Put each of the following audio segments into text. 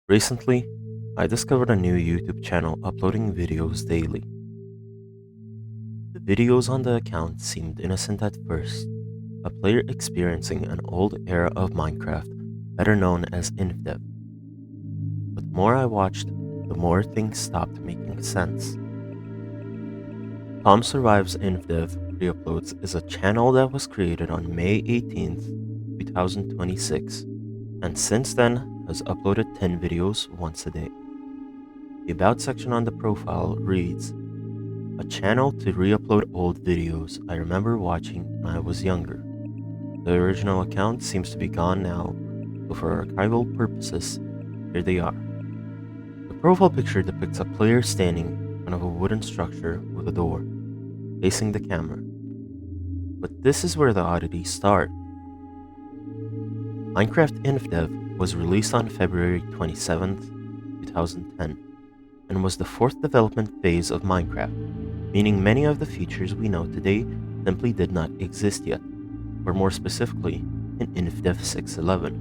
Recently, I discovered a new YouTube channel uploading videos daily. The videos on the account seemed innocent at first, a player experiencing an old era of Minecraft, better known as InfDev. But the more I watched, the more things stopped making sense. TomSurvivesInfdev Reuploads is a channel that was created on May 18th, 2026, and since then has uploaded 10 videos once a day. The About section on the profile reads, "A channel to re-upload old videos I remember watching when I was younger. The original account seems to be gone now, so for archival purposes, here they are." The profile picture depicts a player standing in front of a wooden structure with a door, facing the camera. But this is where the oddities start. Minecraft InfDev was released on February 27th, 2010, and was the fourth development phase of Minecraft, meaning many of the features we know today simply did not exist yet, or more specifically, in InfDev 6.11.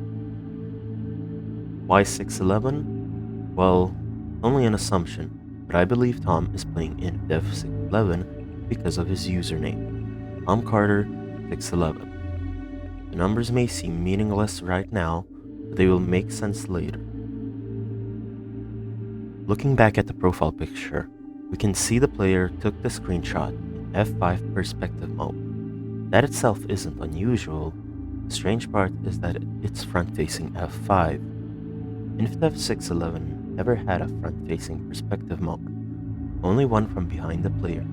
Why 6.11? Well, only an assumption, but I believe Tom is playing InfDev 6.11 because of his username, TomCarter611. The numbers may seem meaningless right now, but they will make sense later. Looking back at the profile picture, we can see the player took the screenshot in F5 perspective mode. That itself isn't unusual. The strange part is that it's front-facing F5. InfDev 6.11 never had a front-facing perspective mode, only one from behind the player.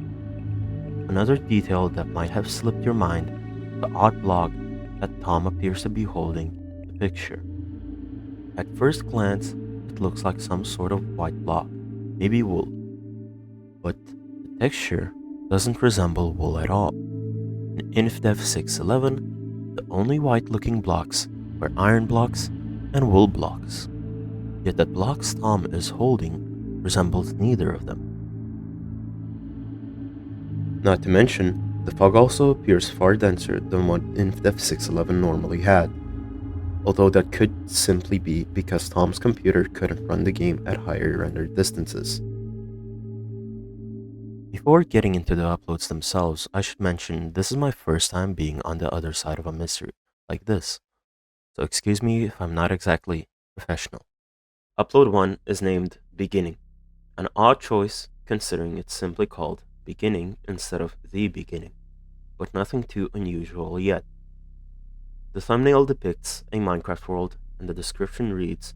Another detail that might have slipped your mind, the odd block that Tom appears to be holding the picture. At first glance, it looks like some sort of white block, maybe wool. But the texture doesn't resemble wool at all. In InfDev 6.11, the only white-looking blocks were iron blocks and wool blocks. Yet the blocks Tom is holding resembles neither of them. Not to mention, the fog also appears far denser than what InfDev 6.11 normally had, although that could simply be because Tom's computer couldn't run the game at higher render distances. Before getting into the uploads themselves, I should mention this is my first time being on the other side of a mystery like this, so excuse me if I'm not exactly professional. Upload 1 is named Beginning, an odd choice considering it's simply called Beginning instead of The Beginning, but nothing too unusual yet. The thumbnail depicts a Minecraft world and the description reads,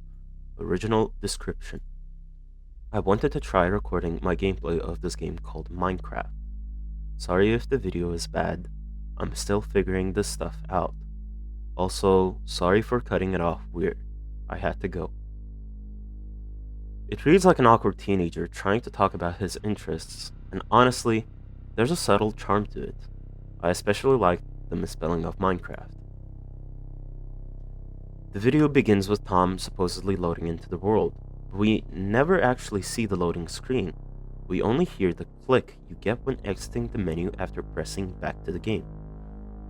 "Original description. I wanted to try recording my gameplay of this game called Minecraft. Sorry if the video is bad, I'm still figuring this stuff out. Also, sorry for cutting it off weird, I had to go." It reads like an awkward teenager trying to talk about his interests, and honestly, there's a subtle charm to it. I especially like the misspelling of Minecraft. The video begins with Tom supposedly loading into the world, but we never actually see the loading screen. We only hear the click you get when exiting the menu after pressing back to the game.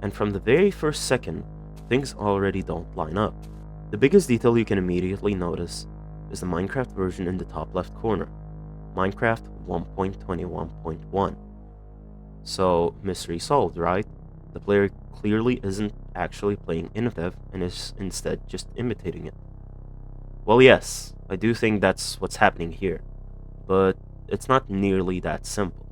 And from the very first second, things already don't line up. The biggest detail you can immediately notice is the Minecraft version in the top left corner, Minecraft 1.21.1. So, mystery solved, right? The player clearly isn't actually playing InfDev and is instead just imitating it. Well, yes, I do think that's what's happening here, but it's not nearly that simple.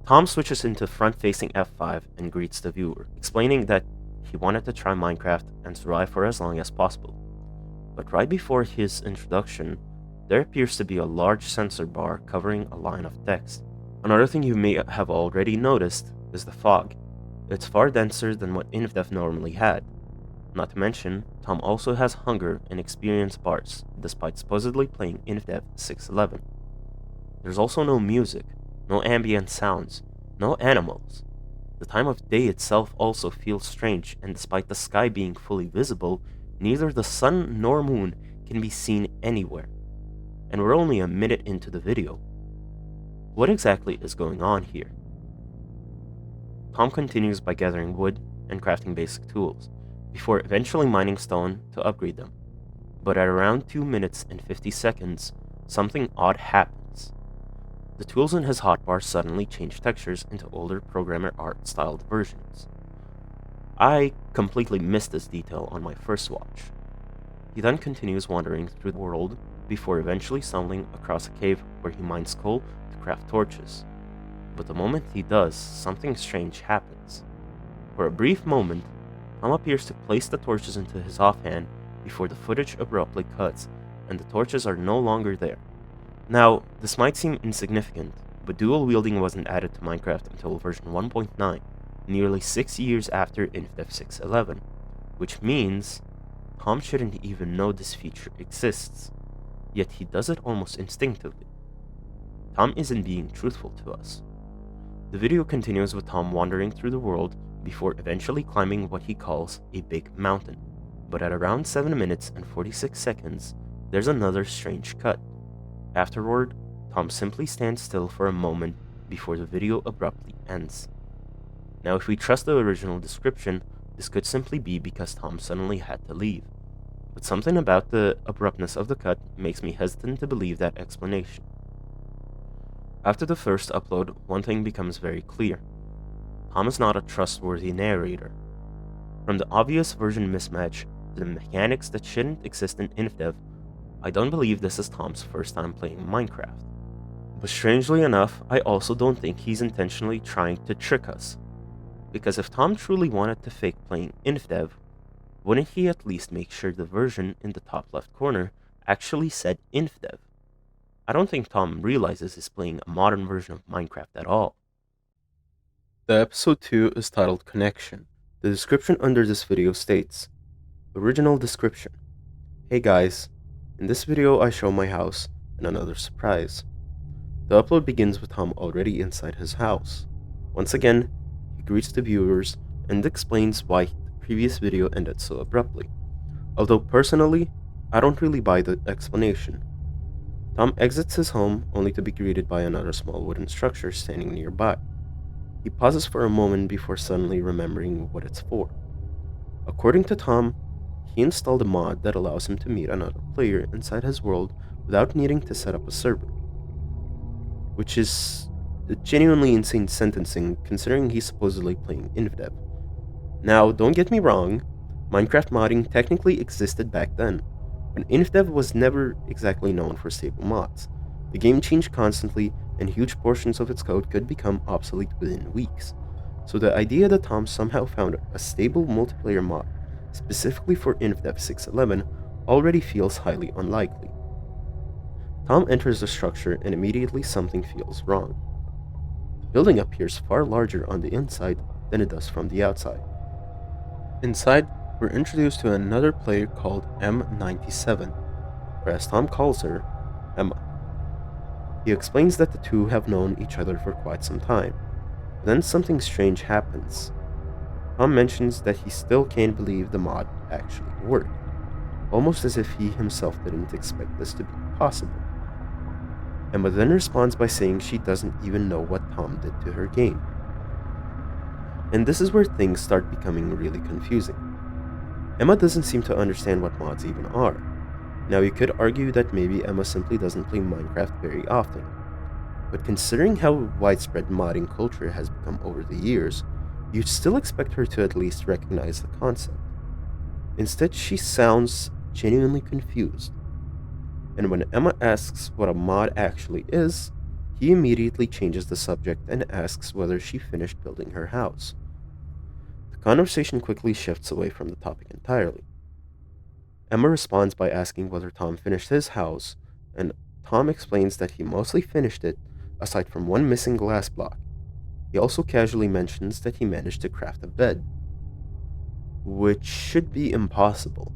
Tom switches into front-facing F5 and greets the viewer, explaining that he wanted to try Minecraft and survive for as long as possible. But right before his introduction, there appears to be a large censor bar covering a line of text. Another thing you may have already noticed is the fog. It's far denser than what InfDev normally had. Not to mention, Tom also has hunger and experience bars, despite supposedly playing InfDev 6.11. There's also no music, no ambient sounds, no animals. The time of day itself also feels strange, and despite the sky being fully visible, neither the sun nor moon can be seen anywhere. And we're only a minute into the video. What exactly is going on here? Tom continues by gathering wood and crafting basic tools, before eventually mining stone to upgrade them. but at around 2 minutes and 50 seconds, something odd happens. The tools in his hotbar suddenly change textures into older programmer art styled versions. I completely missed this detail on my first watch. He then continues wandering through the world before eventually stumbling across a cave where he mines coal to craft torches. But the moment he does, something strange happens. For a brief moment, Tom appears to place the torches into his offhand before the footage abruptly cuts and the torches are no longer there. Now, this might seem insignificant, but dual wielding wasn't added to Minecraft until version 1.9, nearly 6 years after InfDev 6.11, which means Tom shouldn't even know this feature exists, yet he does it almost instinctively. Tom isn't being truthful to us. The video continues with Tom wandering through the world before eventually climbing what he calls a big mountain, but at around 7 minutes and 46 seconds, there's another strange cut. Afterward, Tom simply stands still for a moment before the video abruptly ends. Now, if we trust the original description, this could simply be because Tom suddenly had to leave, but something about the abruptness of the cut makes me hesitant to believe that explanation. After the first upload, one thing becomes very clear. Tom is not a trustworthy narrator. From the obvious version mismatch to the mechanics that shouldn't exist in InfDev, I don't believe this is Tom's first time playing Minecraft. But strangely enough, I also don't think he's intentionally trying to trick us. Because if Tom truly wanted to fake playing InfDev, wouldn't he at least make sure the version in the top left corner actually said InfDev? I don't think Tom realizes he's playing a modern version of Minecraft at all. The episode 2 is titled Connection. The description under this video states, Original description. Hey guys, in this video I show my house and another surprise. The upload begins with Tom already inside his house. Once again, he greets the viewers and explains why the previous video ended so abruptly. Although personally, I don't really buy the explanation. Tom exits his home only to be greeted by another small wooden structure standing nearby. He pauses for a moment before suddenly remembering what it's for. According to Tom, he installed a mod that allows him to meet another player inside his world without needing to set up a server. Which is a genuinely insane sentencing considering he's supposedly playing InfDev. Now, don't get me wrong, Minecraft modding technically existed back then, but InfDev was never exactly known for stable mods. The game changed constantly, and huge portions of its code could become obsolete within weeks. So the idea that Tom somehow found a stable multiplayer mod specifically for InfDev 6.11 already feels highly unlikely. Tom enters the structure and immediately something feels wrong. The building appears far larger on the inside than it does from the outside. Inside, we're introduced to another player called M97, or as Tom calls her, Emma. He explains that the two have known each other for quite some time. But then something strange happens. Tom mentions that he still can't believe the mod actually worked, almost as if he himself didn't expect this to be possible. Emma then responds by saying she doesn't even know what Tom did to her game. And this is where things start becoming really confusing. Emma doesn't seem to understand what mods even are. Now you could argue that maybe Emma simply doesn't play Minecraft very often, but considering how widespread modding culture has become over the years, you'd still expect her to at least recognize the concept. Instead, she sounds genuinely confused. And when Emma asks what a mod actually is, he immediately changes the subject and asks whether she finished building her house. The conversation quickly shifts away from the topic entirely. Emma responds by asking whether Tom finished his house, and Tom explains that he mostly finished it, aside from one missing glass block. He also casually mentions that he managed to craft a bed, which should be impossible.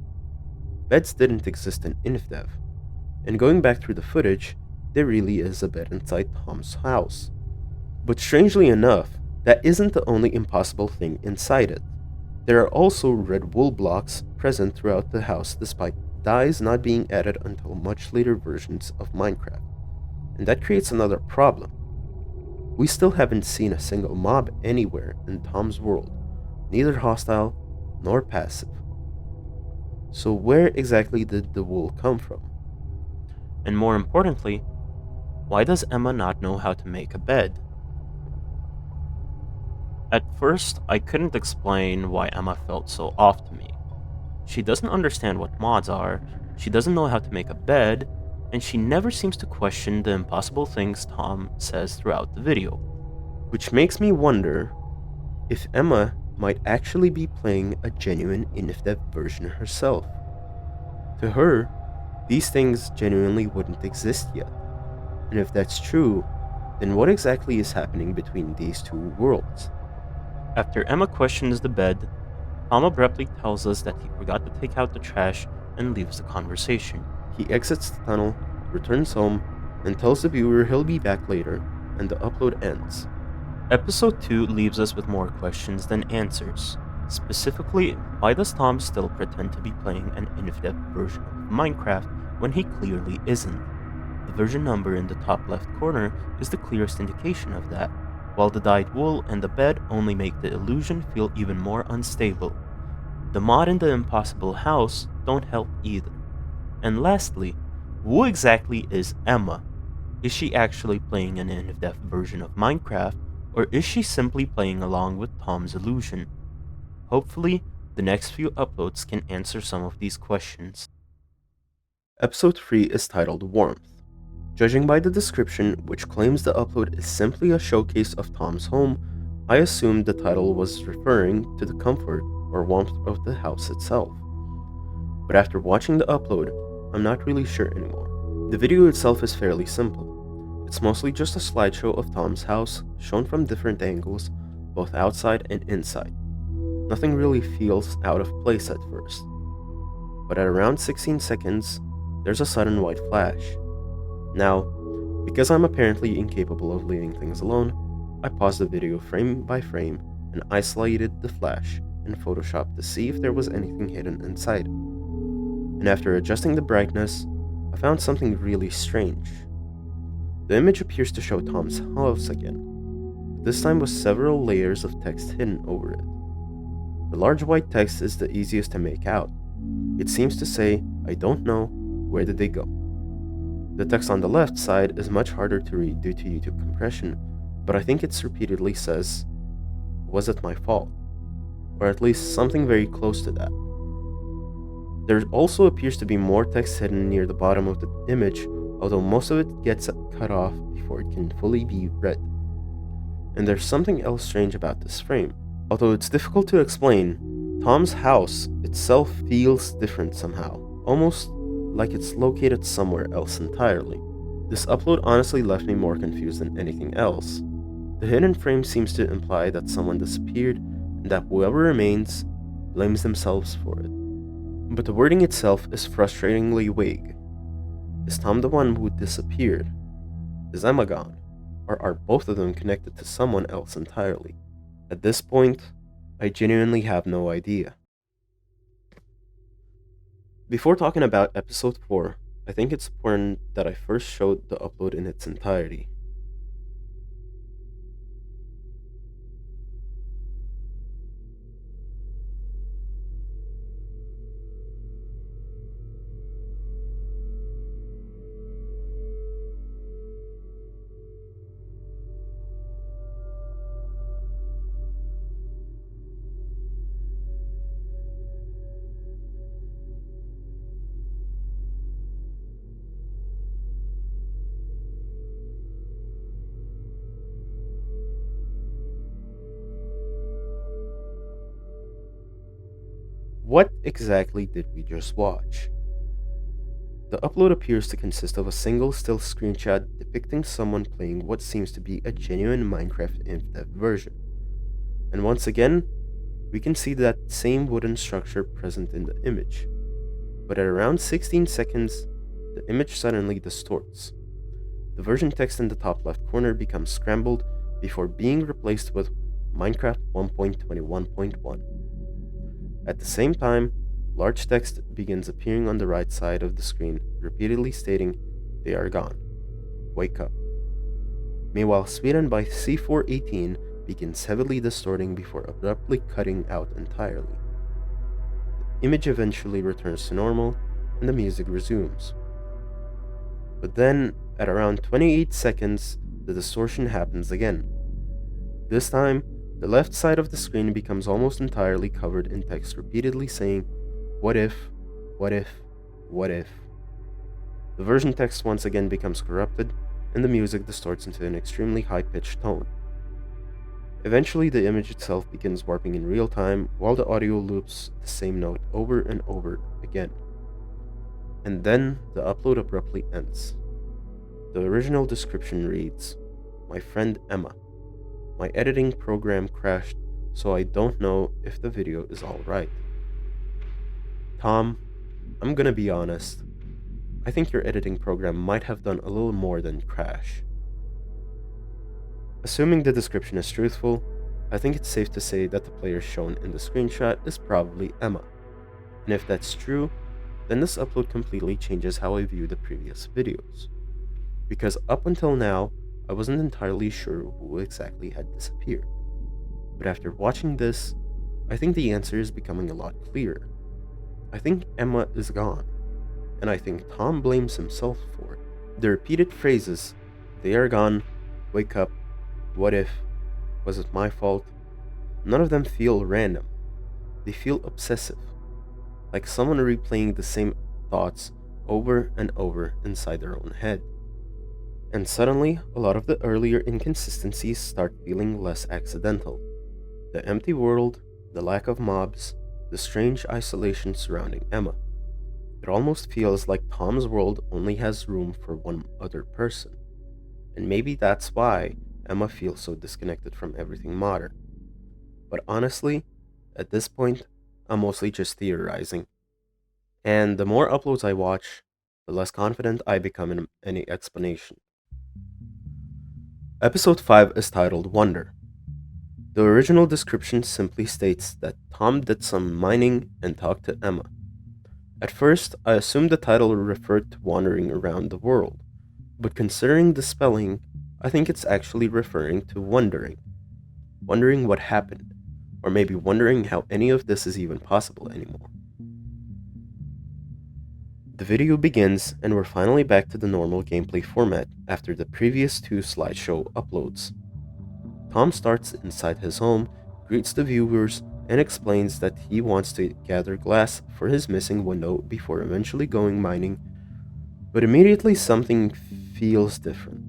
Beds didn't exist in InfDev, and going back through the footage, there really is a bed inside Tom's house. But strangely enough, that isn't the only impossible thing inside it. There are also red wool blocks present throughout the house despite dyes not being added until much later versions of Minecraft. And that creates another problem. We still haven't seen a single mob anywhere in Tom's world, neither hostile nor passive. So where exactly did the wool come from? And more importantly, why does Emma not know how to make a bed? At first, I couldn't explain why Emma felt so off to me. She doesn't understand what mods are, she doesn't know how to make a bed, and she never seems to question the impossible things Tom says throughout the video. Which makes me wonder if Emma might actually be playing a genuine InfDev version herself. To her, these things genuinely wouldn't exist yet. And if that's true, then what exactly is happening between these two worlds? After Emma questions the bed, Tom abruptly tells us that he forgot to take out the trash and leaves the conversation. He exits the tunnel, returns home, and tells the viewer he'll be back later, and the upload ends. Episode 2 leaves us with more questions than answers. Specifically, why does Tom still pretend to be playing an InfDev version of Minecraft when he clearly isn't? The version number in the top left corner is the clearest indication of that, while the dyed wool and the bed only make the illusion feel even more unstable. The mod and the impossible house don't help either. And lastly, who exactly is Emma? Is she actually playing an InfDev version of Minecraft, or is she simply playing along with Tom's illusion? Hopefully, the next few uploads can answer some of these questions. Episode 3 is titled Warmth. Judging by the description, which claims the upload is simply a showcase of Tom's home, I assumed the title was referring to the comfort or warmth of the house itself. But after watching the upload, I'm not really sure anymore. The video itself is fairly simple. It's mostly just a slideshow of Tom's house, shown from different angles, both outside and inside. Nothing really feels out of place at first. But at around 16 seconds, there's a sudden white flash. Now, because I'm apparently incapable of leaving things alone, I paused the video frame by frame and isolated the flash in Photoshop to see if there was anything hidden inside. And after adjusting the brightness, I found something really strange. The image appears to show Tom's house again, but this time with several layers of text hidden over it. The large white text is the easiest to make out. It seems to say, "I don't know, where did they go?" The text on the left side is much harder to read due to YouTube compression, but I think it repeatedly says, "Was it my fault?" Or at least something very close to that. There also appears to be more text hidden near the bottom of the image, although most of it gets cut off before it can fully be read. And there's something else strange about this frame. Although it's difficult to explain, Tom's house itself feels different somehow, almost like it's located somewhere else entirely. This upload honestly left me more confused than anything else. The hidden frame seems to imply that someone disappeared and that whoever remains blames themselves for it. But the wording itself is frustratingly vague. Is Tom the one who disappeared? Is Emma gone? Or are both of them connected to someone else entirely? At this point, I genuinely have no idea. Before talking about episode 4, I think it's important that I first showed the upload in its entirety. What exactly did we just watch? The upload appears to consist of a single still screenshot depicting someone playing what seems to be a genuine Minecraft InfDev version. And once again, we can see that same wooden structure present in the image. But at around 16 seconds, the image suddenly distorts. The version text in the top left corner becomes scrambled before being replaced with Minecraft 1.21.1. At the same time, large text begins appearing on the right side of the screen, repeatedly stating, "They are gone. Wake up." Meanwhile, Sweden by C418 begins heavily distorting before abruptly cutting out entirely. image eventually returns to normal and the music resumes. But then, at around 28 seconds, the distortion happens again. This time, the left side of the screen becomes almost entirely covered in text repeatedly saying, "What if, what if, what if?" The version text once again becomes corrupted, and the music distorts into an extremely high-pitched tone. Eventually, the image itself begins warping in real time, while the audio loops the same note over and over again. And then, the upload abruptly ends. The original description reads, "My friend Emma. My editing program crashed, so I don't know if the video is alright. Tom, I'm gonna be honest. I think your editing program might have done a little more than crash." Assuming the description is truthful, I think it's safe to say that the player shown in the screenshot is probably Emma. And if that's true, then this upload completely changes how I view the previous videos. Because up until now, I wasn't entirely sure who exactly had disappeared. But after watching this, I think the answer is becoming a lot clearer. I think Emma is gone, and I think Tom blames himself for it. The repeated phrases, "They are gone," "Wake up," "What if," "Was it my fault?" None of them feel random. They feel obsessive, like someone replaying the same thoughts over and over inside their own head. And suddenly, a lot of the earlier inconsistencies start feeling less accidental. The empty world, the lack of mobs, the strange isolation surrounding Emma. It almost feels like Tom's world only has room for one other person. And maybe that's why Emma feels so disconnected from everything modern. But honestly, at this point, I'm mostly just theorizing. And the more uploads I watch, the less confident I become in any explanation. Episode 5 is titled Wonder. The original description simply states that Tom did some mining and talked to Emma. At first, I assumed the title referred to wandering around the world, but considering the spelling, I think it's actually referring to wondering. Wondering what happened, or maybe wondering how any of this is even possible anymore. The video begins, and we're finally back to the normal gameplay format after the previous 2 slideshow uploads. Tom starts inside his home, greets the viewers, and explains that he wants to gather glass for his missing window before eventually going mining, but immediately something feels different.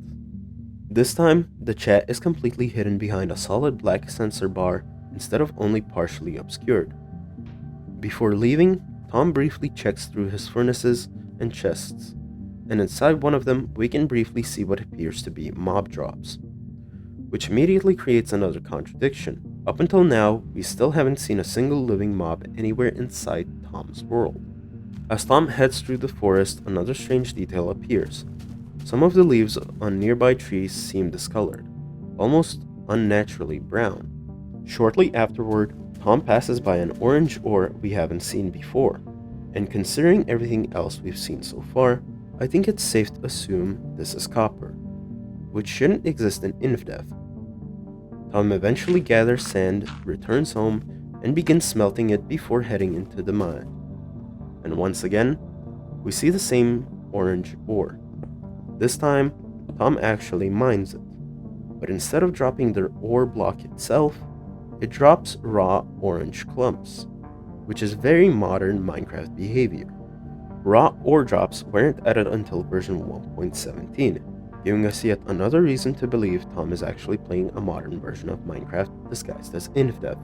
This time, the chat is completely hidden behind a solid black sensor bar instead of only partially obscured. Before leaving, Tom briefly checks through his furnaces and chests, and inside one of them we can briefly see what appears to be mob drops, which immediately creates another contradiction. Up until now, we still haven't seen a single living mob anywhere inside Tom's world. As Tom heads through the forest, another strange detail appears. Some of the leaves on nearby trees seem discolored, almost unnaturally brown. Shortly afterward, Tom passes by an orange ore we haven't seen before, and considering everything else we've seen so far, I think it's safe to assume this is copper, which shouldn't exist in InfDev. Tom eventually gathers sand, returns home, and begins smelting it before heading into the mine. And once again, we see the same orange ore. This time, Tom actually mines it, but instead of dropping the ore block itself, it drops raw orange clumps, which is very modern Minecraft behavior. Raw ore drops weren't added until version 1.17, giving us yet another reason to believe Tom is actually playing a modern version of Minecraft disguised as InfDev.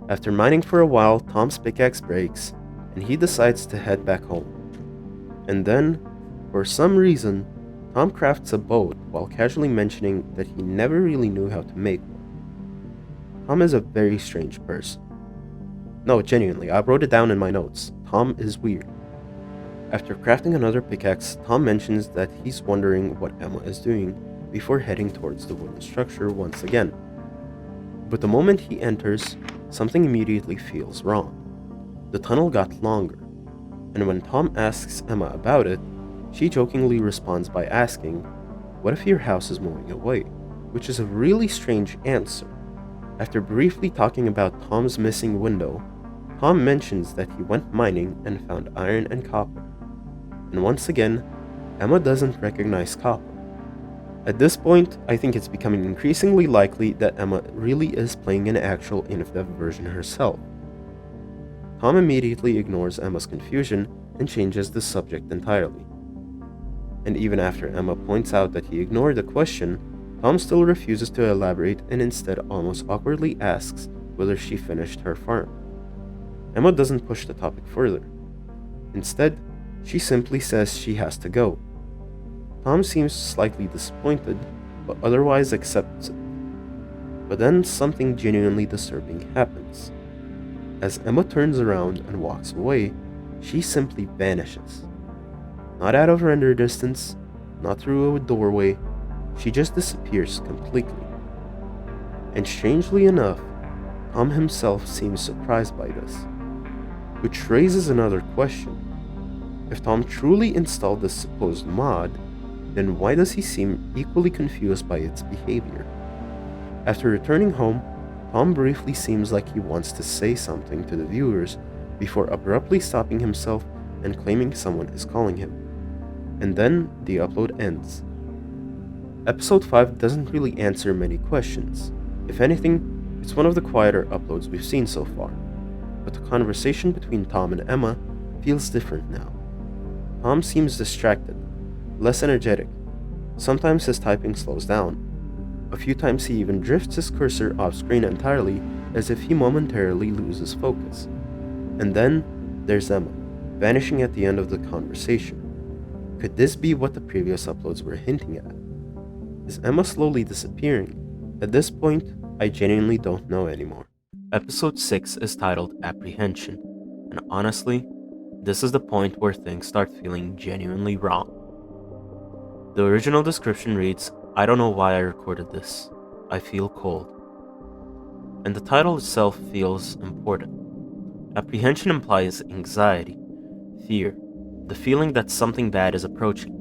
After mining for a while, Tom's pickaxe breaks, and he decides to head back home. And then, for some reason, Tom crafts a boat while casually mentioning that he never really knew how to make one. Tom is a very strange person. No, genuinely, I wrote it down in my notes. Tom is weird. After crafting another pickaxe, Tom mentions that he's wondering what Emma is doing before heading towards the wooden structure once again. But the moment he enters, something immediately feels wrong. The tunnel got longer, and when Tom asks Emma about it, she jokingly responds by asking, "What if your house is moving away?" Which is a really strange answer. After briefly talking about Tom's missing window, Tom mentions that he went mining and found iron and copper. And once again, Emma doesn't recognize copper. At this point, I think it's becoming increasingly likely that Emma really is playing an actual InfDev version herself. Tom immediately ignores Emma's confusion and changes the subject entirely. And even after Emma points out that he ignored the question, Tom still refuses to elaborate and instead almost awkwardly asks whether she finished her farm. Emma doesn't push the topic further. Instead, she simply says she has to go. Tom seems slightly disappointed, but otherwise accepts it. But then something genuinely disturbing happens. As Emma turns around and walks away, she simply vanishes. Not out of render distance, not through a doorway, she just disappears completely. And strangely enough, Tom himself seems surprised by this, which raises another question. If Tom truly installed this supposed mod, then why does he seem equally confused by its behavior? After returning home, Tom briefly seems like he wants to say something to the viewers before abruptly stopping himself and claiming someone is calling him. And then the upload ends. Episode 5 doesn't really answer many questions. If anything, it's one of the quieter uploads we've seen so far. But the conversation between Tom and Emma feels different now. Tom seems distracted, less energetic. Sometimes his typing slows down. A few times he even drifts his cursor off screen entirely as if he momentarily loses focus. And then there's Emma, vanishing at the end of the conversation. Could this be what the previous uploads were hinting at? Is Emma slowly disappearing? At this point, I genuinely don't know anymore. Episode 6 is titled Apprehension, and honestly, this is the point where things start feeling genuinely wrong. The original description reads, "I don't know why I recorded this. I feel cold." And the title itself feels important. Apprehension implies anxiety, fear, the feeling that something bad is approaching.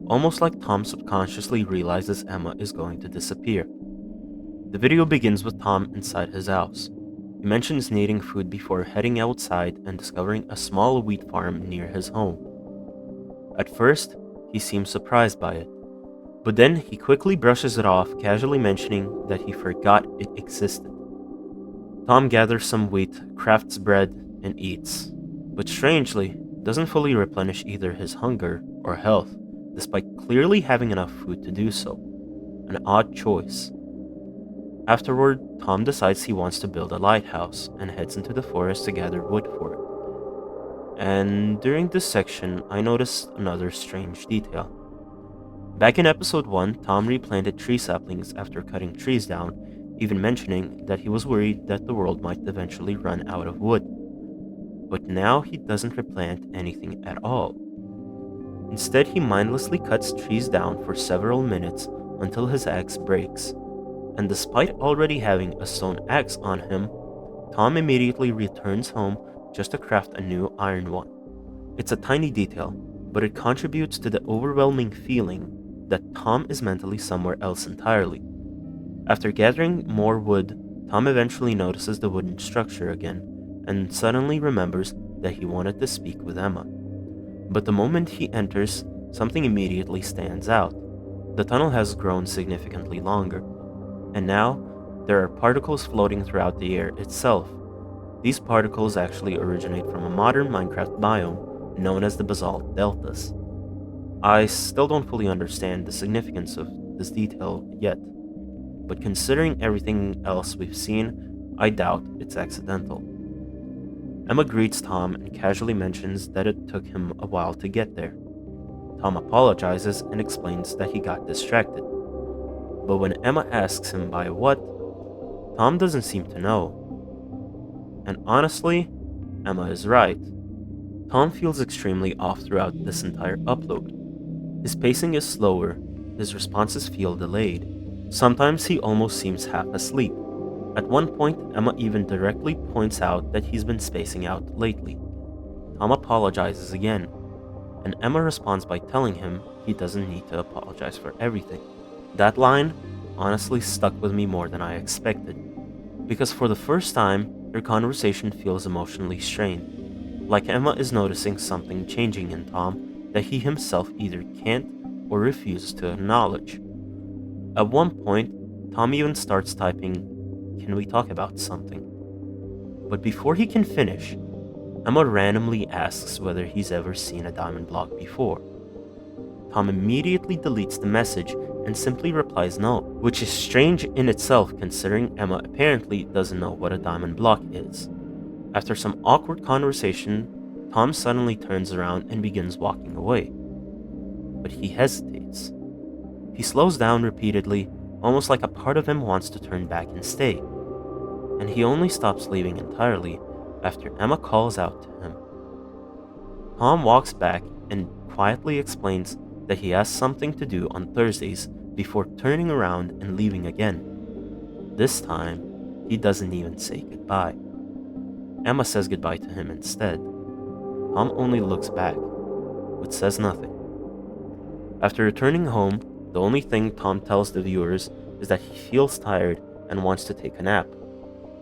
Almost like Tom subconsciously realizes Emma is going to disappear. The video begins with Tom inside his house. He mentions needing food before heading outside and discovering a small wheat farm near his home. At first, he seems surprised by it, but then he quickly brushes it off, casually mentioning that he forgot it existed. Tom gathers some wheat, crafts bread, and eats, but strangely, doesn't fully replenish either his hunger or health, despite clearly having enough food to do so. An odd choice. Afterward, Tom decides he wants to build a lighthouse and heads into the forest to gather wood for it. And during this section, I noticed another strange detail. Back in episode 1, Tom replanted tree saplings after cutting trees down, even mentioning that he was worried that the world might eventually run out of wood. But now he doesn't replant anything at all. Instead, he mindlessly cuts trees down for several minutes until his axe breaks. And despite already having a stone axe on him, Tom immediately returns home just to craft a new iron one. It's a tiny detail, but it contributes to the overwhelming feeling that Tom is mentally somewhere else entirely. After gathering more wood, Tom eventually notices the wooden structure again, and suddenly remembers that he wanted to speak with Emma. But the moment he enters, something immediately stands out. The tunnel has grown significantly longer, and now there are particles floating throughout the air itself. These particles actually originate from a modern Minecraft biome known as the basalt deltas. I still don't fully understand the significance of this detail yet, but considering everything else we've seen, I doubt it's accidental. Emma greets Tom and casually mentions that it took him a while to get there. Tom apologizes and explains that he got distracted. But when Emma asks him by what, Tom doesn't seem to know. And honestly, Emma is right. Tom feels extremely off throughout this entire upload. His pacing is slower, his responses feel delayed. Sometimes he almost seems half asleep. At one point, Emma even directly points out that he's been spacing out lately. Tom apologizes again, and Emma responds by telling him he doesn't need to apologize for everything. That line honestly stuck with me more than I expected, because for the first time, Their conversation feels emotionally strained, like Emma is noticing something changing in Tom that he himself either can't or refuses to acknowledge. At one point, Tom even starts typing, "Can we talk about something?" But before he can finish, Emma randomly asks whether he's ever seen a diamond block before. Tom immediately deletes the message and simply replies no, which is strange in itself considering Emma apparently doesn't know what a diamond block is. After some awkward conversation, Tom suddenly turns around and begins walking away. But he hesitates. He slows down repeatedly, almost like a part of him wants to turn back and stay. And he only stops leaving entirely after Emma calls out to him. Tom walks back and quietly explains that he has something to do on Thursdays before turning around and leaving again. This time, he doesn't even say goodbye. Emma says goodbye to him instead. Tom only looks back, but says nothing. After returning home, the only thing Tom tells the viewers is that he feels tired and wants to take a nap.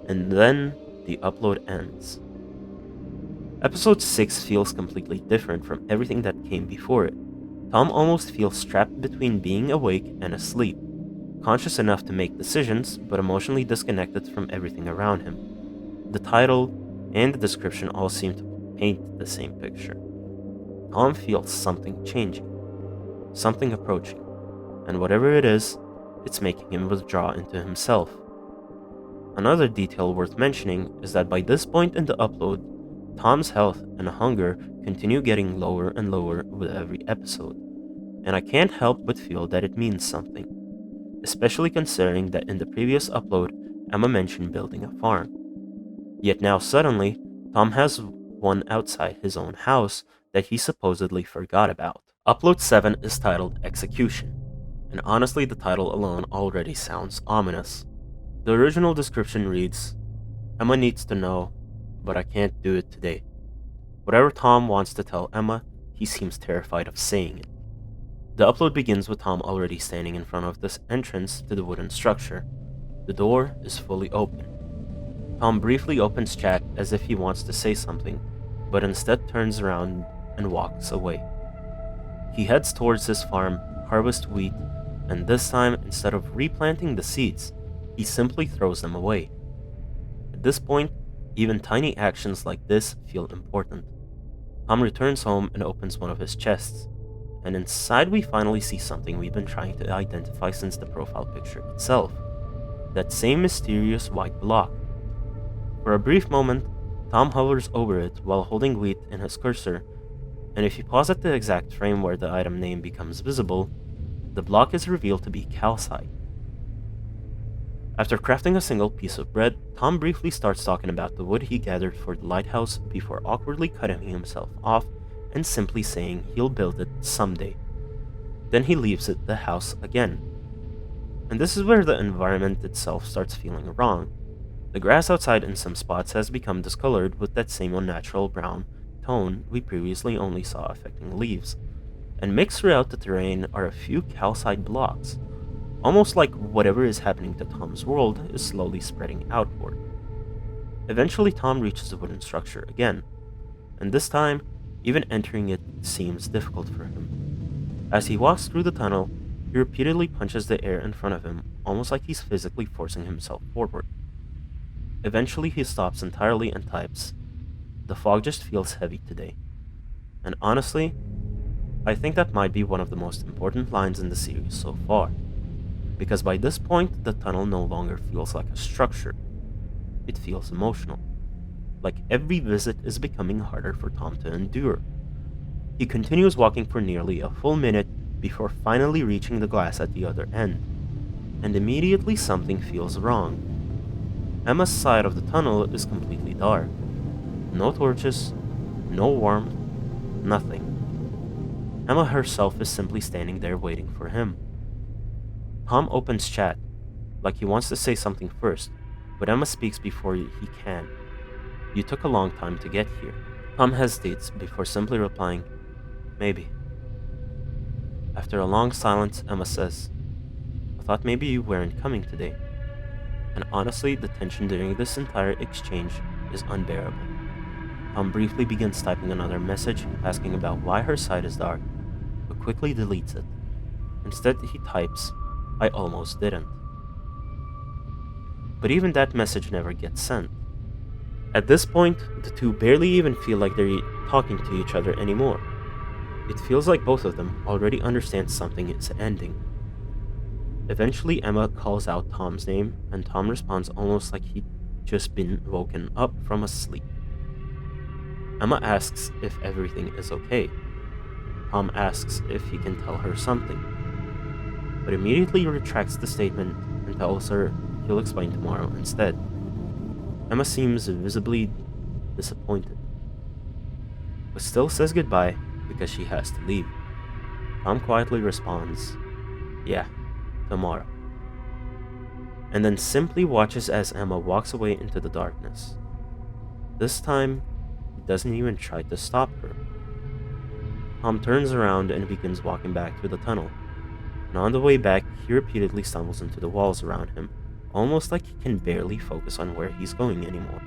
And then the upload ends. Episode 6 feels completely different from everything that came before it. Tom almost feels trapped between being awake and asleep, conscious enough to make decisions, but emotionally disconnected from everything around him. The title and the description all seem to paint the same picture. Tom feels something changing, something approaching, and whatever it is, it's making him withdraw into himself. Another detail worth mentioning is that by this point in the upload, Tom's health and hunger continue getting lower and lower with every episode, and I can't help but feel that it means something, especially considering that in the previous upload, Emma mentioned building a farm. Yet now suddenly, Tom has one outside his own house that he supposedly forgot about. Upload 7 is titled Execution, and honestly the title alone already sounds ominous. The original description reads, "Emma needs to know, but I can't do it today." Whatever Tom wants to tell Emma, he seems terrified of saying it. The upload begins with Tom already standing in front of this entrance to the wooden structure. The door is fully open. Tom briefly opens chat as if he wants to say something, but instead turns around and walks away. He heads towards his farm, harvest wheat, and this time, instead of replanting the seeds, he simply throws them away. At this point, even tiny actions like this feel important. Tom returns home and opens one of his chests, and inside we finally see something we've been trying to identify since the profile picture itself. That same mysterious white block. For a brief moment, Tom hovers over it while holding wheat in his cursor, and if you pause at the exact frame where the item name becomes visible, the block is revealed to be calcite. After crafting a single piece of bread, Tom briefly starts talking about the wood he gathered for the lighthouse before awkwardly cutting himself off and simply saying he'll build it someday. Then he leaves the house again. And this is where the environment itself starts feeling wrong. The grass outside in some spots has become discolored with that same unnatural brown tone we previously only saw affecting leaves. And mixed throughout the terrain are a few calcite blocks, almost like whatever is happening to Tom's world is slowly spreading outward. Eventually, Tom reaches the wooden structure again, and this time, even entering it seems difficult for him. As he walks through the tunnel, he repeatedly punches the air in front of him, almost like he's physically forcing himself forward. Eventually, he stops entirely and types, "The fog just feels heavy today." And honestly, I think that might be one of the most important lines in the series so far, because by this point, the tunnel no longer feels like a structure. It feels emotional, like every visit is becoming harder for Tom to endure. He continues walking for nearly a full minute before finally reaching the glass at the other end, and immediately something feels wrong. Emma's side of the tunnel is completely dark. No torches, no warmth, nothing. Emma herself is simply standing there waiting for him. Tom opens chat, like he wants to say something first, but Emma speaks before he can. "You took a long time to get here." Tom hesitates before simply replying, "Maybe." After a long silence, Emma says, "I thought maybe you weren't coming today." and honestly, the tension during this entire exchange is unbearable. Tom briefly begins typing another message asking about why her side is dark, but quickly deletes it. Instead, he types, "I almost didn't." But even that message never gets sent. At this point, the two barely even feel like they're talking to each other anymore. It feels like both of them already understand something is ending. Eventually, Emma calls out Tom's name, and Tom responds almost like he'd just been woken up from a sleep. Emma asks if everything is okay. Tom asks if he can tell her something, but immediately retracts the statement and tells her he'll explain tomorrow instead. Emma seems visibly disappointed, but still says goodbye because she has to leave. Tom quietly responds, "Yeah, tomorrow," and then simply watches as Emma walks away into the darkness. This time, he doesn't even try to stop her. Tom turns around and begins walking back through the tunnel, and on the way back, he repeatedly stumbles into the walls around him, almost like he can barely focus on where he's going anymore.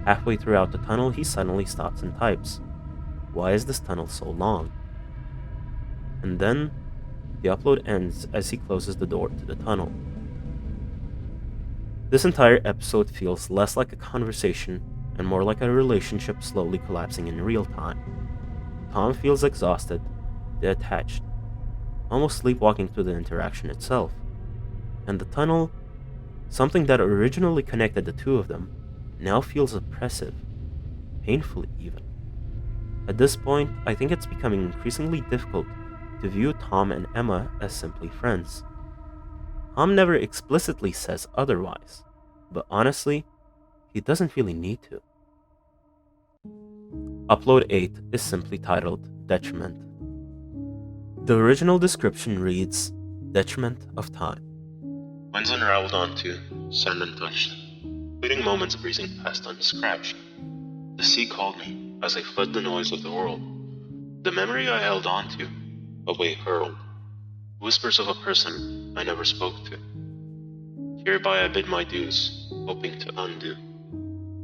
Halfway throughout the tunnel, he suddenly stops and types, "Why is this tunnel so long?" And then, the upload ends as he closes the door to the tunnel. This entire episode feels less like a conversation and more like a relationship slowly collapsing in real time. Tom feels exhausted, detached, almost sleepwalking through the interaction itself. And the tunnel, something that originally connected the two of them, now feels oppressive, painfully even. At this point, I think it's becoming increasingly difficult to view Tom and Emma as simply friends. Tom never explicitly says otherwise, but honestly, he doesn't really need to. Upload 8 is simply titled Detriment. The original description reads, "Detriment of time. Winds unraveled onto, sand untouched, fleeting moments breezing past unscratched. The sea called me as I fled the noise of the world. The memory I held onto, away hurled. Whispers of a person I never spoke to. Hereby I bid my dues, hoping to undo.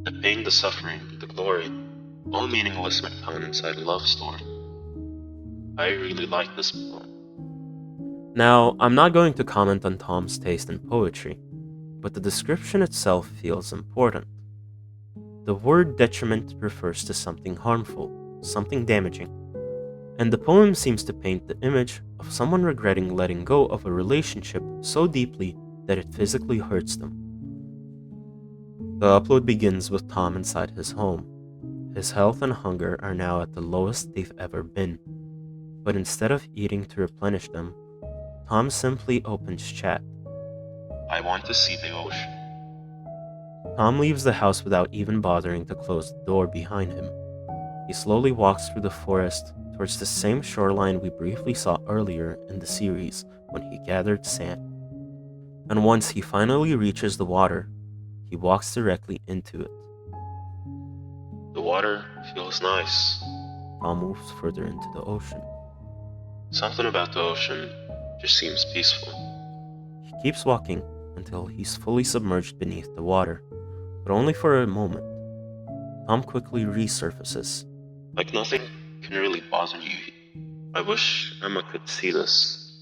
The pain, the suffering, the glory, all meaningless when found inside a love story. I really like this poem." Now, I'm not going to comment on Tom's taste in poetry, but the description itself feels important. The word detriment refers to something harmful, something damaging, and the poem seems to paint the image of someone regretting letting go of a relationship so deeply that it physically hurts them. The upload begins with Tom inside his home. His health and hunger are now at the lowest they've ever been, but instead of eating to replenish them, Tom simply opens chat. "I want to see the ocean." Tom leaves the house without even bothering to close the door behind him. He slowly walks through the forest towards the same shoreline we briefly saw earlier in the series when he gathered sand. And once he finally reaches the water, he walks directly into it. "The water feels nice." Tom moves further into the ocean. "Something about the ocean just seems peaceful." He keeps walking until he's fully submerged beneath the water, but only for a moment. Tom quickly resurfaces. "Like nothing can really bother you. I wish Emma could see this.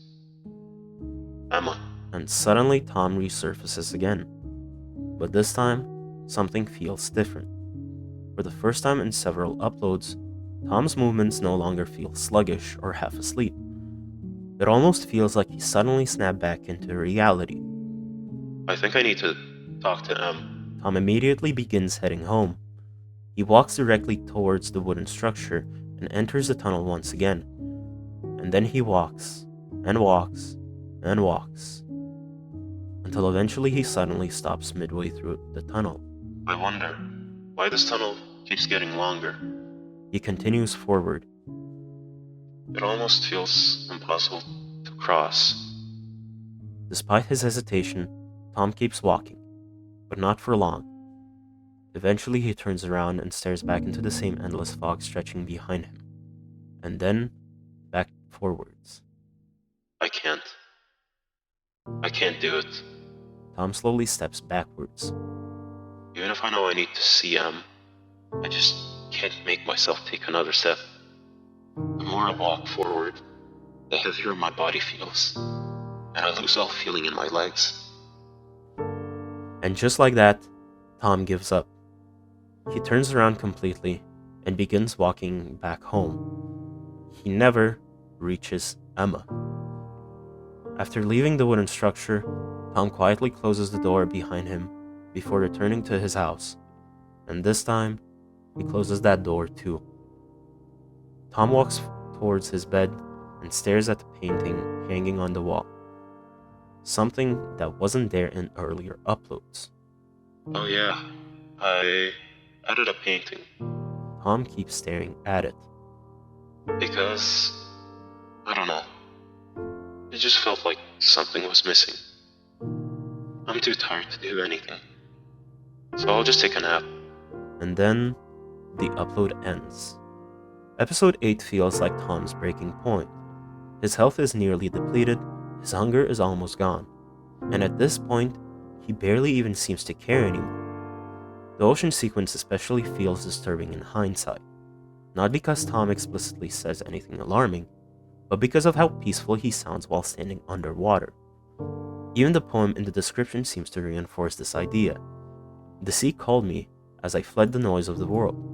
Emma." And suddenly Tom resurfaces again. But this time, something feels different. For the first time in several uploads, Tom's movements no longer feel sluggish or half asleep. It almost feels like he suddenly snapped back into reality. "I think I need to talk to Em." Tom immediately begins heading home. He walks directly towards the wooden structure and enters the tunnel once again. And then he walks, and walks, and walks, until eventually he suddenly stops midway through the tunnel. "I wonder why this tunnel keeps getting longer." He continues forward. "It almost feels impossible to cross." Despite his hesitation, Tom keeps walking, but not for long. Eventually he turns around and stares back into the same endless fog stretching behind him, and then back forwards. I can't do it." Tom slowly steps backwards. Even if I know I need to see Em, I just can't make myself take another step. The more I walk forward, the heavier my body feels, and I lose all feeling in my legs. And just like that, Tom gives up. He turns around completely and begins walking back home. He never reaches Emma. After leaving the wooden structure, Tom quietly closes the door behind him before returning to his house, and this time, he closes that door too. Tom walks towards his bed and stares at the painting hanging on the wall, something that wasn't there in earlier uploads. Oh yeah, I added a painting. Tom keeps staring at it. Because, I don't know, it just felt like something was missing. I'm too tired to do anything, so I'll just take a nap. And then, the upload ends. Episode 8 feels like Tom's breaking point. His health is nearly depleted, his hunger is almost gone, and at this point, he barely even seems to care anymore. The ocean sequence especially feels disturbing in hindsight, not because Tom explicitly says anything alarming, but because of how peaceful he sounds while standing underwater. Even the poem in the description seems to reinforce this idea. The sea called me as I fled the noise of the world.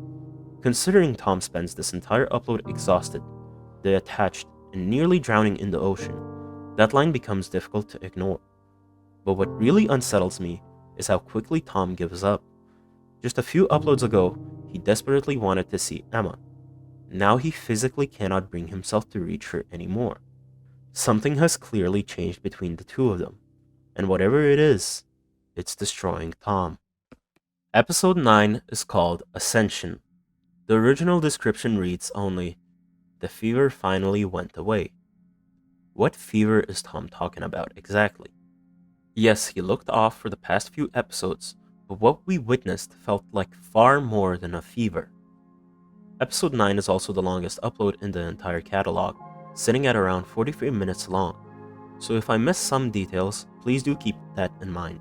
Considering Tom spends this entire upload exhausted, detached, and nearly drowning in the ocean, that line becomes difficult to ignore. But what really unsettles me is how quickly Tom gives up. Just a few uploads ago, he desperately wanted to see Emma. Now he physically cannot bring himself to reach her anymore. Something has clearly changed between the two of them, and whatever it is, it's destroying Tom. Episode 9 is called Ascension. The original description reads only, "The fever finally went away." What fever is Tom talking about exactly? Yes, he looked off for the past few episodes, but what we witnessed felt like far more than a fever. Episode 9 is also the longest upload in the entire catalog, sitting at around 43 minutes long, so if I miss some details, please do keep that in mind.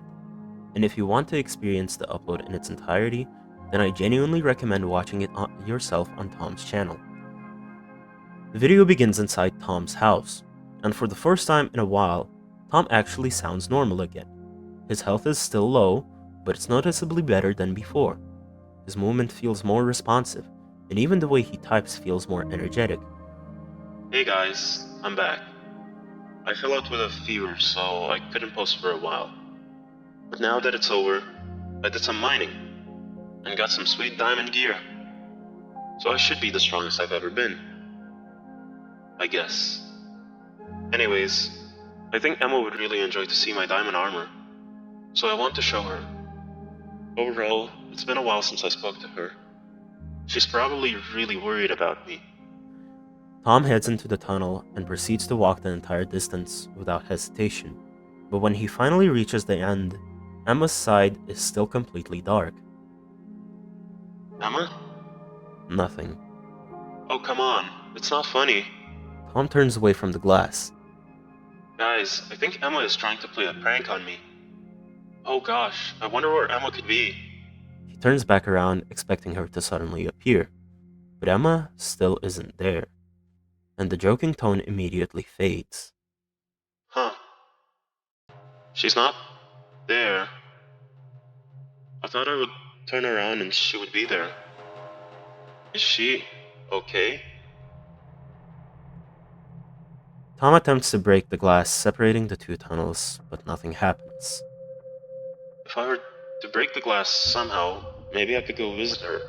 And if you want to experience the upload in its entirety, then I genuinely recommend watching it yourself on Tom's channel. The video begins inside Tom's house, and for the first time in a while, Tom actually sounds normal again. His health is still low, but it's noticeably better than before. His movement feels more responsive, and even the way he types feels more energetic. Hey guys, I'm back. I fell out with a fever, so I couldn't post for a while. But now that it's over, I did some mining, and got some sweet diamond gear. So I should be the strongest I've ever been. I guess. Anyways, I think Emma would really enjoy to see my diamond armor, so I want to show her. Overall, it's been a while since I spoke to her. She's probably really worried about me. Tom heads into the tunnel and proceeds to walk the entire distance without hesitation, but when he finally reaches the end, Emma's side is still completely dark. Emma? Nothing. Oh come on, it's not funny. Tom turns away from the glass. Guys, I think Emma is trying to play a prank on me. Oh gosh, I wonder where Emma could be. He turns back around, expecting her to suddenly appear, but Emma still isn't there, and the joking tone immediately fades. Huh. She's not there. I thought I would turn around and she would be there. Is she okay? Tom attempts to break the glass separating the two tunnels, but nothing happens. If I were to break the glass somehow, maybe I could go visit her.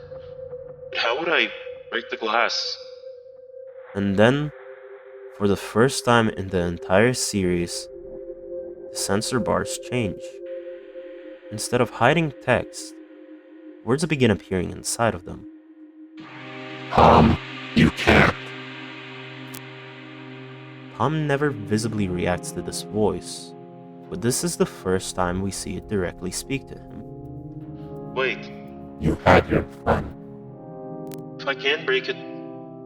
But how would I break the glass? And then, for the first time in the entire series, the censor bars change. Instead of hiding text, words begin appearing inside of them. You can't. Tom never visibly reacts to this voice, but this is the first time we see it directly speak to him. Wait, You had your fun. if I can't break it,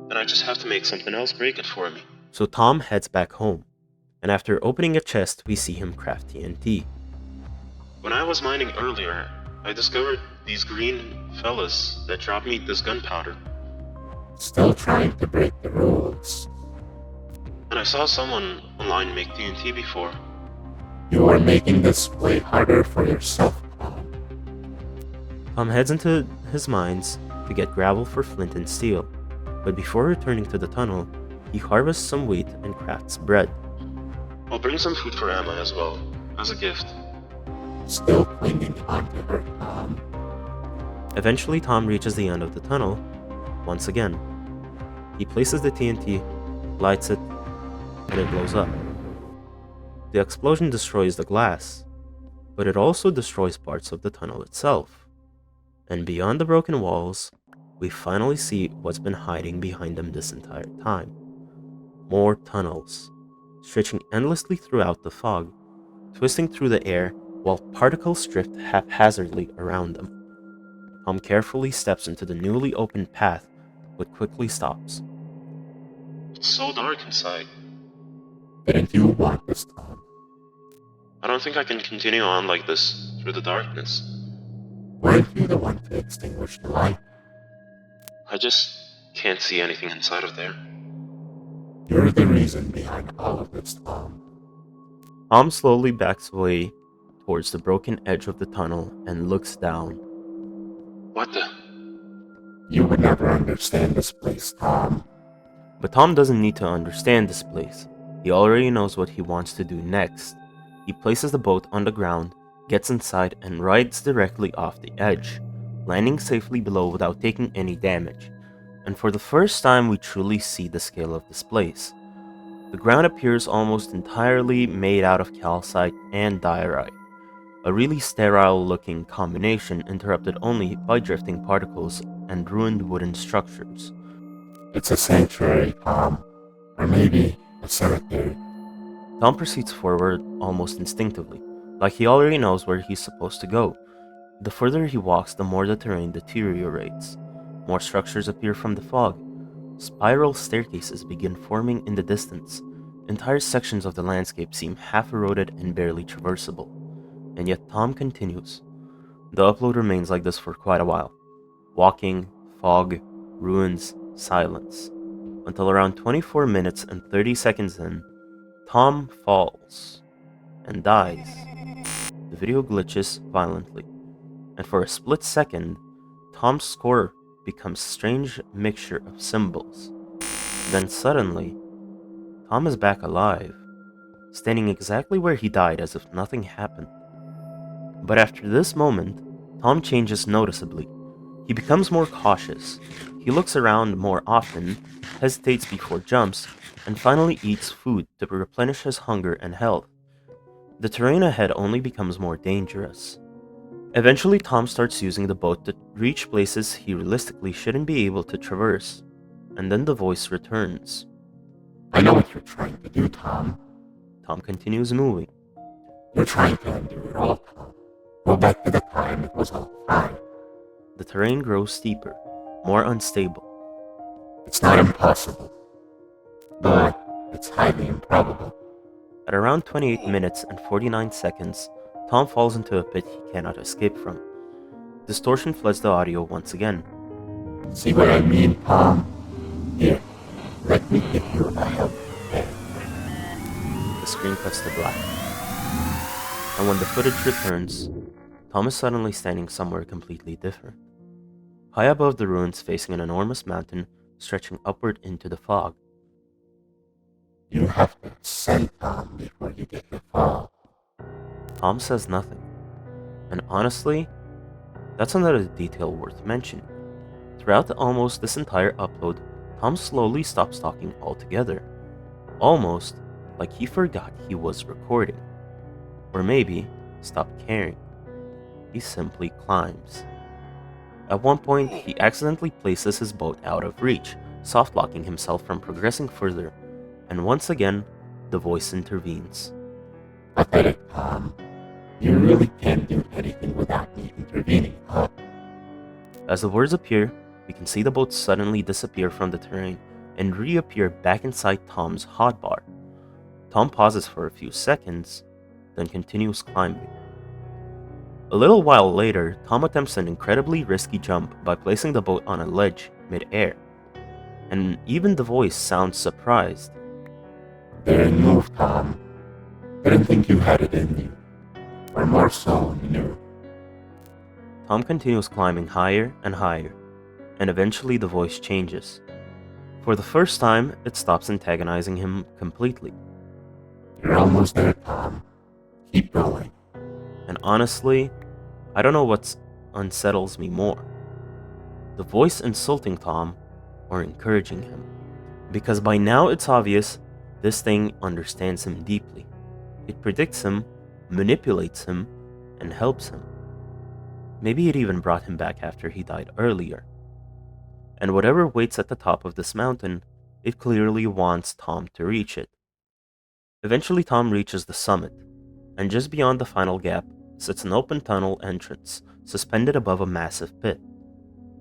then I just have to make something else break it for me. So Tom heads back home, and after opening a chest, we see him craft TNT. When I was mining earlier, I discovered these green fellas that dropped me this gunpowder. Still trying to break the rules. And I saw someone online make TNT before. You are making this way harder for yourself, Tom. Tom heads into his mines to get gravel for flint and steel, but before returning to the tunnel, he harvests some wheat and crafts bread. I'll bring some food for Emma as well, as a gift. Still clinging onto her, Tom. Eventually, Tom reaches the end of the tunnel once again. He places the TNT, lights it, and it blows up. The explosion destroys the glass, but it also destroys parts of the tunnel itself. And beyond the broken walls, we finally see what's been hiding behind them this entire time. More tunnels, stretching endlessly throughout the fog, twisting through the air while particles drift haphazardly around them. Tom carefully steps into the newly opened path, but quickly stops. It's so dark inside. Didn't you want this, Tom? I don't think I can continue on like this through the darkness. Weren't you the one to extinguish the light? I just can't see anything inside of there. You're the reason behind all of this, Tom. Tom slowly backs away towards the broken edge of the tunnel and looks down. What the? You would never understand this place, Tom. But Tom doesn't need to understand this place. He already knows what he wants to do next. He places the boat on the ground, gets inside, and rides directly off the edge, landing safely below without taking any damage. And for the first time, we truly see the scale of this place. The ground appears almost entirely made out of calcite and diorite, a really sterile-looking combination interrupted only by drifting particles and ruined wooden structures. It's a sanctuary, Tom. Or maybe a cemetery. Tom proceeds forward almost instinctively, like he already knows where he's supposed to go. The further he walks, the more the terrain deteriorates. More structures appear from the fog. Spiral staircases begin forming in the distance. Entire sections of the landscape seem half-eroded and barely traversable. And yet Tom continues. The upload remains like this for quite a while. Walking, fog, ruins, silence. Until around 24 minutes and 30 seconds in, Tom falls and dies. The video glitches violently, and for a split second, Tom's score becomes a strange mixture of symbols. Then suddenly, Tom is back alive, standing exactly where he died as if nothing happened. But after this moment, Tom changes noticeably. He becomes more cautious. He looks around more often, hesitates before jumps, and finally eats food to replenish his hunger and health. The terrain ahead only becomes more dangerous. Eventually, Tom starts using the boat to reach places he realistically shouldn't be able to traverse, and then the voice returns. I know what you're trying to do, Tom. Tom continues moving. You're trying to undo it all, Tom. Go back to the time it was all fine. The terrain grows steeper, more unstable. It's not impossible, but it's highly improbable. At around 28 minutes and 49 seconds, Tom falls into a pit he cannot escape from. Distortion floods the audio once again. See what I mean, Tom? Here, let me give you a helping hand. The screen cuts to black. And when the footage returns, Tom is suddenly standing somewhere completely different. High above the ruins facing an enormous mountain stretching upward into the fog. You have to ascend, Tom, before you get the fall. Tom says nothing. And honestly, that's another detail worth mentioning. Throughout almost this entire upload, Tom slowly stops talking altogether. Almost like he forgot he was recording. Or maybe stopped caring. He simply climbs. At one point, he accidentally places his boat out of reach, soft-locking himself from progressing further, and once again, the voice intervenes. Pathetic, Tom. You really can't do anything without me intervening, huh? As the words appear, we can see the boat suddenly disappear from the terrain and reappear back inside Tom's hotbar. Tom pauses for a few seconds, then continues climbing. A little while later, Tom attempts an incredibly risky jump by placing the boat on a ledge mid-air, and even the voice sounds surprised. Daring move, Tom. Didn't think you had it in you. Or more so, no. Tom continues climbing higher and higher, and eventually the voice changes. For the first time, it stops antagonizing him completely. You're almost there, Tom. Keep going. And honestly, I don't know what unsettles me more. The voice insulting Tom or encouraging him. Because by now it's obvious this thing understands him deeply. It predicts him, manipulates him, and helps him. Maybe it even brought him back after he died earlier. And whatever waits at the top of this mountain, it clearly wants Tom to reach it. Eventually Tom reaches the summit, and just beyond the final gap sits an open tunnel entrance, suspended above a massive pit.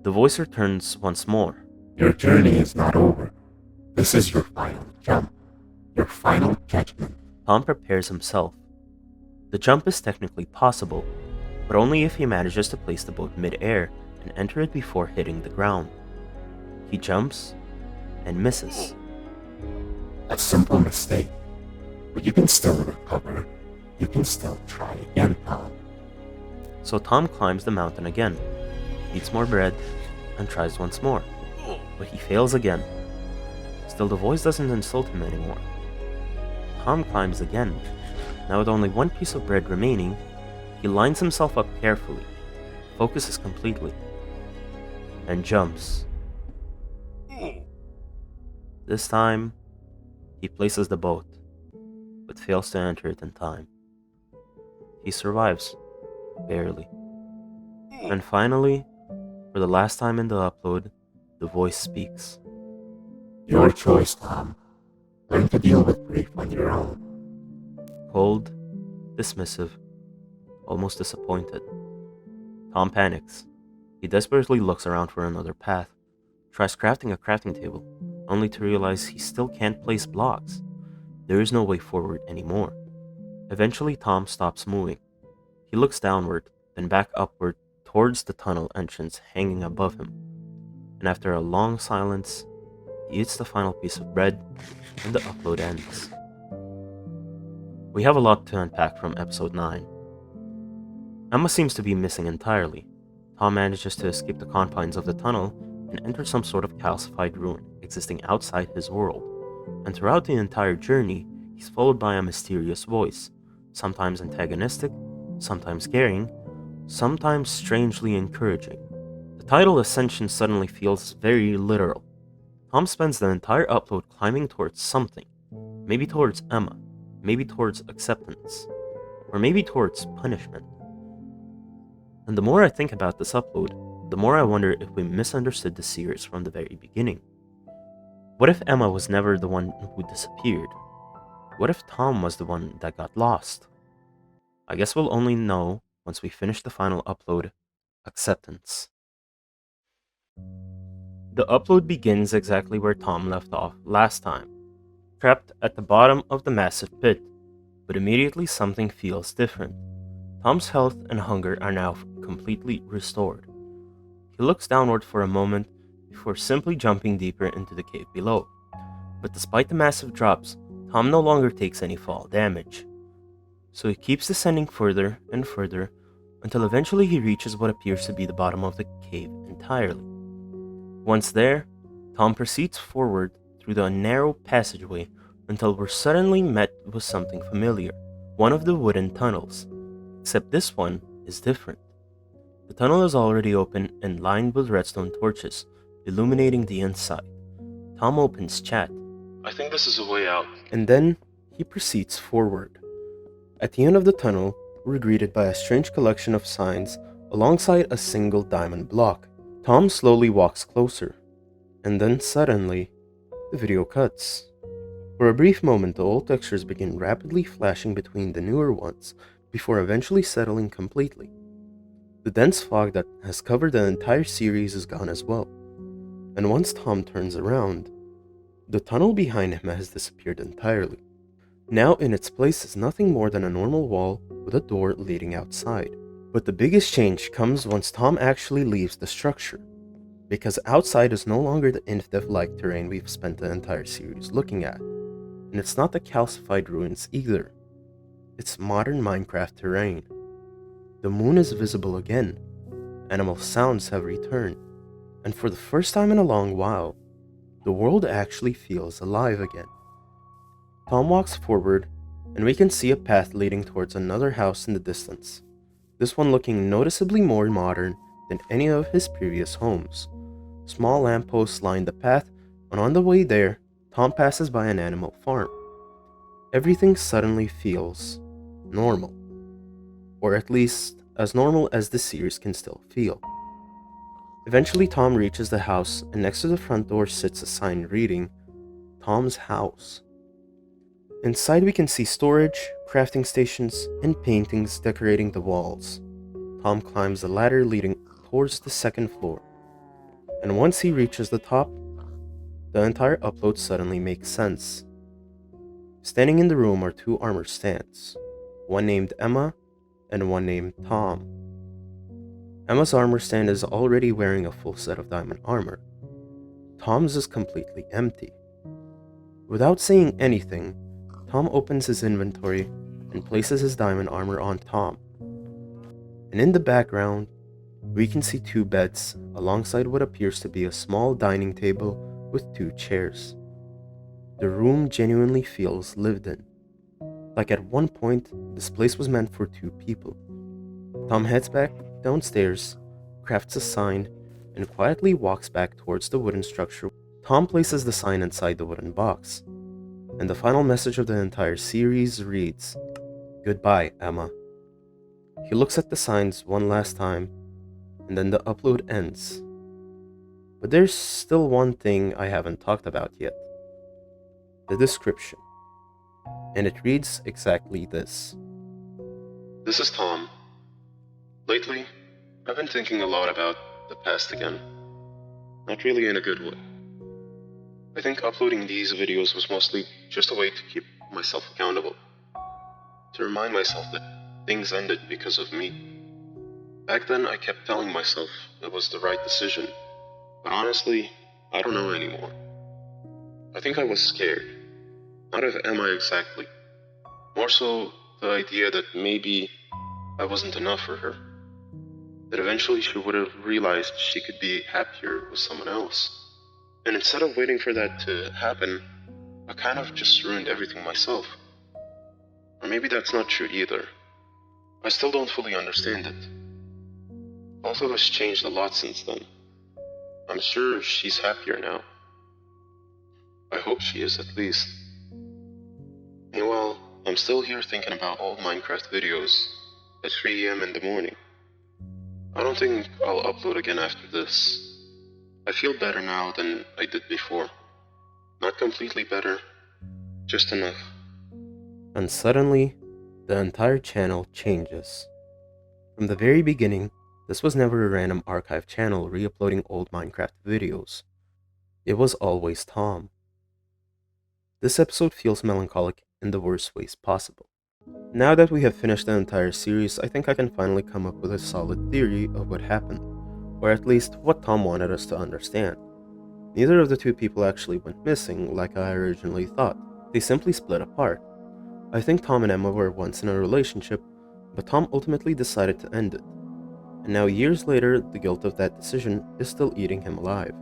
The voice returns once more. Your journey is not over. This is your final jump. Your final judgment. Tom prepares himself. The jump is technically possible, but only if he manages to place the boat mid-air and enter it before hitting the ground. He jumps and misses. A simple mistake. But you can still recover. You can still try again, Tom. So Tom climbs the mountain again, eats more bread, and tries once more. But he fails again. Still, the voice doesn't insult him anymore. Tom climbs again. Now with only one piece of bread remaining, he lines himself up carefully, focuses completely, and jumps. This time, he places the boat, but fails to enter it in time. He survives, barely. And finally, for the last time in the upload, the voice speaks. Your choice, Tom. Learn to deal with grief on your own. Cold, dismissive, almost disappointed. Tom panics. He desperately looks around for another path, tries crafting a crafting table, only to realize he still can't place blocks. There is no way forward anymore. Eventually, Tom stops moving. He looks downward, then back upward towards the tunnel entrance hanging above him. And after a long silence, he eats the final piece of bread, and the upload ends. We have a lot to unpack from episode 9. Emma seems to be missing entirely. Tom manages to escape the confines of the tunnel and enter some sort of calcified ruin existing outside his world. And throughout the entire journey, he's followed by a mysterious voice, sometimes antagonistic, sometimes caring, sometimes strangely encouraging. The title Ascension suddenly feels very literal. Tom spends the entire upload climbing towards something, maybe towards Emma, maybe towards acceptance, or maybe towards punishment. And the more I think about this upload, the more I wonder if we misunderstood the series from the very beginning. What if Emma was never the one who disappeared? What if Tom was the one that got lost? I guess we'll only know once we finish the final upload, Acceptance. The upload begins exactly where Tom left off last time, trapped at the bottom of the massive pit, but immediately something feels different. Tom's health and hunger are now completely restored. He looks downward for a moment before simply jumping deeper into the cave below. But despite the massive drops, Tom no longer takes any fall damage. So he keeps descending further and further until eventually he reaches what appears to be the bottom of the cave entirely. Once there, Tom proceeds forward through the narrow passageway until we're suddenly met with something familiar, one of the wooden tunnels. Except this one is different. The tunnel is already open and lined with redstone torches, illuminating the inside. Tom opens chat. I think this is a way out. And then he proceeds forward. At the end of the tunnel, we're greeted by a strange collection of signs alongside a single diamond block. Tom slowly walks closer, and then suddenly, the video cuts. For a brief moment, the old textures begin rapidly flashing between the newer ones, before eventually settling completely. The dense fog that has covered the entire series is gone as well, and once Tom turns around, the tunnel behind him has disappeared entirely. Now in its place is nothing more than a normal wall with a door leading outside. But the biggest change comes once Tom actually leaves the structure, because outside is no longer the InfDev-like terrain we've spent the entire series looking at, and it's not the calcified ruins either. It's modern Minecraft terrain. The moon is visible again, animal sounds have returned, and for the first time in a long while, the world actually feels alive again. Tom walks forward, and we can see a path leading towards another house in the distance, this one looking noticeably more modern than any of his previous homes. Small lampposts line the path, and on the way there, Tom passes by an animal farm. Everything suddenly feels normal, or at least as normal as the series can still feel. Eventually, Tom reaches the house, and next to the front door sits a sign reading, Tom's House. Inside we can see storage, crafting stations, and paintings decorating the walls. Tom climbs the ladder leading towards the second floor. And once he reaches the top, the entire upload suddenly makes sense. Standing in the room are two armor stands, one named Emma and one named Tom. Emma's armor stand is already wearing a full set of diamond armor. Tom's is completely empty. Without saying anything, Tom opens his inventory and places his diamond armor on Tom. And in the background, we can see two beds alongside what appears to be a small dining table with two chairs. The room genuinely feels lived in. Like at one point, this place was meant for two people. Tom heads back downstairs, crafts a sign, and quietly walks back towards the wooden structure. Tom places the sign inside the wooden box. And the final message of the entire series reads, "Goodbye, Emma." He looks at the signs one last time, and then the upload ends. But there's still one thing I haven't talked about yet. The description. And it reads exactly this. This is Tom. Lately, I've been thinking a lot about the past again. Not really in a good way. I think uploading these videos was mostly just a way to keep myself accountable. To remind myself that things ended because of me. Back then, I kept telling myself it was the right decision. But honestly, I don't know anymore. I think I was scared. Not of Emma exactly. More so, the idea that maybe I wasn't enough for her. That eventually she would have realized she could be happier with someone else. And instead of waiting for that to happen, I kind of just ruined everything myself. Or maybe that's not true either. I still don't fully understand it. Both of us changed a lot since then. I'm sure she's happier now. I hope she is at least. Meanwhile, I'm still here thinking about old Minecraft videos at 3 AM in the morning. I don't think I'll upload again after this. I feel better now than I did before. Not completely better, just enough. And suddenly, the entire channel changes. From the very beginning, this was never a random archive channel re-uploading old Minecraft videos. It was always Tom. This episode feels melancholic in the worst ways possible. Now that we have finished the entire series, I think I can finally come up with a solid theory of what happened, or at least what Tom wanted us to understand. Neither of the two people actually went missing like I originally thought. They simply split apart. I think Tom and Emma were once in a relationship, but Tom ultimately decided to end it. And now years later, the guilt of that decision is still eating him alive.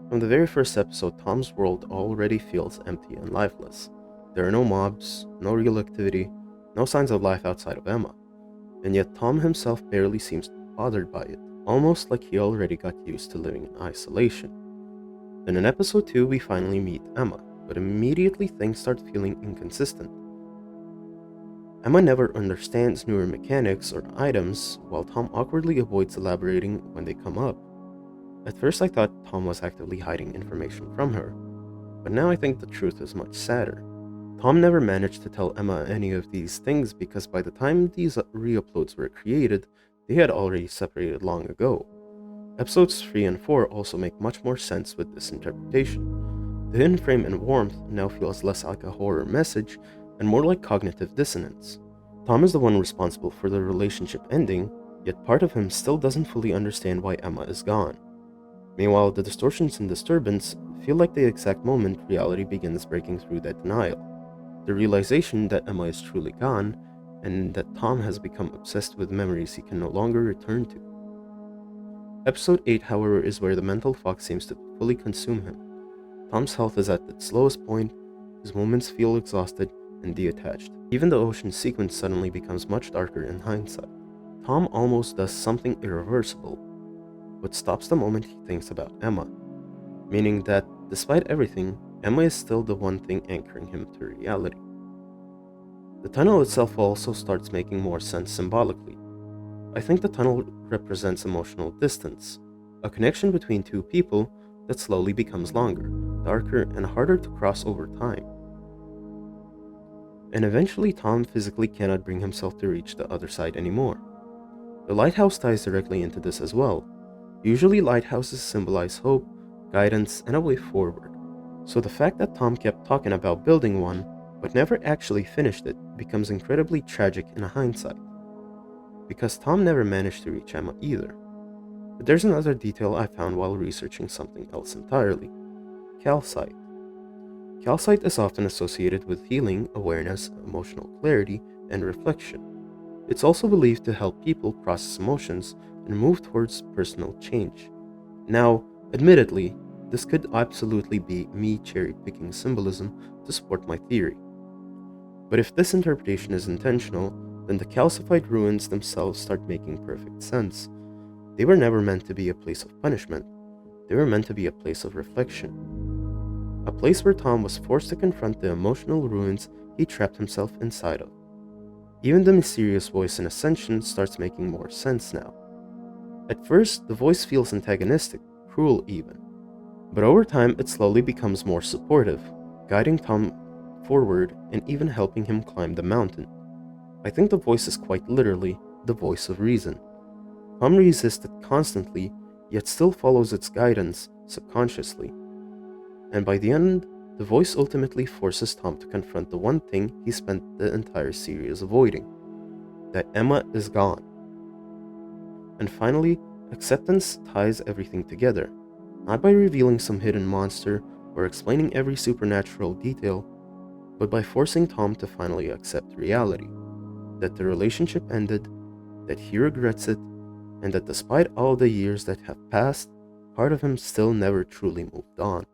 From the very first episode, Tom's world already feels empty and lifeless. There are no mobs, no real activity, no signs of life outside of Emma. And yet Tom himself barely seems bothered by it, almost like he already got used to living in isolation. Then in episode 2 we finally meet Emma, but immediately things start feeling inconsistent. Emma never understands newer mechanics or items, while Tom awkwardly avoids elaborating when they come up. At first I thought Tom was actively hiding information from her, but now I think the truth is much sadder. Tom never managed to tell Emma any of these things because by the time these re-uploads were created, they had already separated long ago. Episodes 3 and 4 also make much more sense with this interpretation. The in-frame and warmth now feels less like a horror message and more like cognitive dissonance. Tom is the one responsible for the relationship ending, yet part of him still doesn't fully understand why Emma is gone. Meanwhile, the distortions in Disturbance feel like the exact moment reality begins breaking through that denial. The realization that Emma is truly gone, and that Tom has become obsessed with memories he can no longer return to. Episode 8, however, is where the mental fog seems to fully consume him. Tom's health is at its lowest point, his movements feel exhausted and detached. Even the ocean sequence suddenly becomes much darker in hindsight. Tom almost does something irreversible, but stops the moment he thinks about Emma, meaning that, despite everything, Emma is still the one thing anchoring him to reality. The tunnel itself also starts making more sense symbolically. I think the tunnel represents emotional distance, a connection between two people that slowly becomes longer, darker, and harder to cross over time. And eventually Tom physically cannot bring himself to reach the other side anymore. The lighthouse ties directly into this as well. Usually lighthouses symbolize hope, guidance, and a way forward. So the fact that Tom kept talking about building one, but never actually finished it, becomes incredibly tragic in hindsight. Because Tom never managed to reach Emma either. But there's another detail I found while researching something else entirely: calcite. Calcite is often associated with healing, awareness, emotional clarity, and reflection. It's also believed to help people process emotions and move towards personal change. Now, admittedly, this could absolutely be me cherry-picking symbolism to support my theory. But if this interpretation is intentional, then the calcified ruins themselves start making perfect sense. They were never meant to be a place of punishment. They were meant to be a place of reflection. A place where Tom was forced to confront the emotional ruins he trapped himself inside of. Even the mysterious voice in Ascension starts making more sense now. At first, the voice feels antagonistic, cruel even. But over time, it slowly becomes more supportive, guiding Tom forward and even helping him climb the mountain. I think the voice is quite literally the voice of reason. Tom resists it constantly, yet still follows its guidance subconsciously. And by the end, the voice ultimately forces Tom to confront the one thing he spent the entire series avoiding: that Emma is gone. And finally, acceptance ties everything together, not by revealing some hidden monster or explaining every supernatural detail, but by forcing Tom to finally accept reality, that the relationship ended, that he regrets it, and that despite all the years that have passed, part of him still never truly moved on.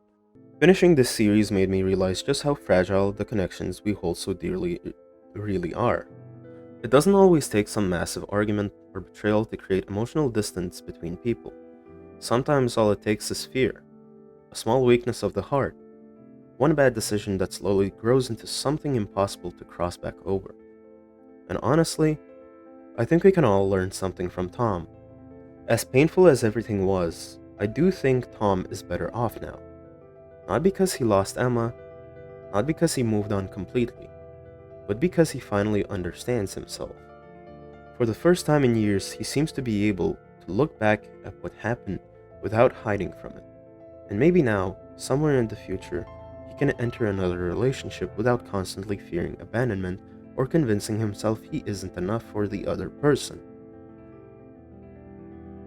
Finishing this series made me realize just how fragile the connections we hold so dearly really are. It doesn't always take some massive argument or betrayal to create emotional distance between people. Sometimes all it takes is fear, a small weakness of the heart, one bad decision that slowly grows into something impossible to cross back over. And honestly, I think we can all learn something from Tom. As painful as everything was, I do think Tom is better off now. Not because he lost Emma, not because he moved on completely, but because he finally understands himself. For the first time in years, he seems to be able to look back at what happened without hiding from it. And maybe now, somewhere in the future, he can enter another relationship without constantly fearing abandonment or convincing himself he isn't enough for the other person.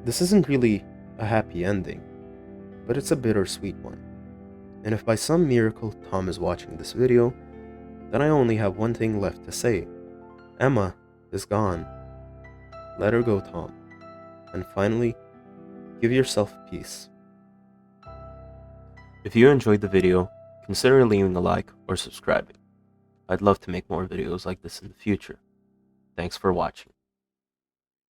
This isn't really a happy ending, but it's a bittersweet one. And if by some miracle Tom is watching this video, then I only have one thing left to say: Emma is gone. Let her go, Tom. And finally, give yourself peace. If you enjoyed the video, consider leaving a like or subscribing. I'd love to make more videos like this in the future. Thanks for watching.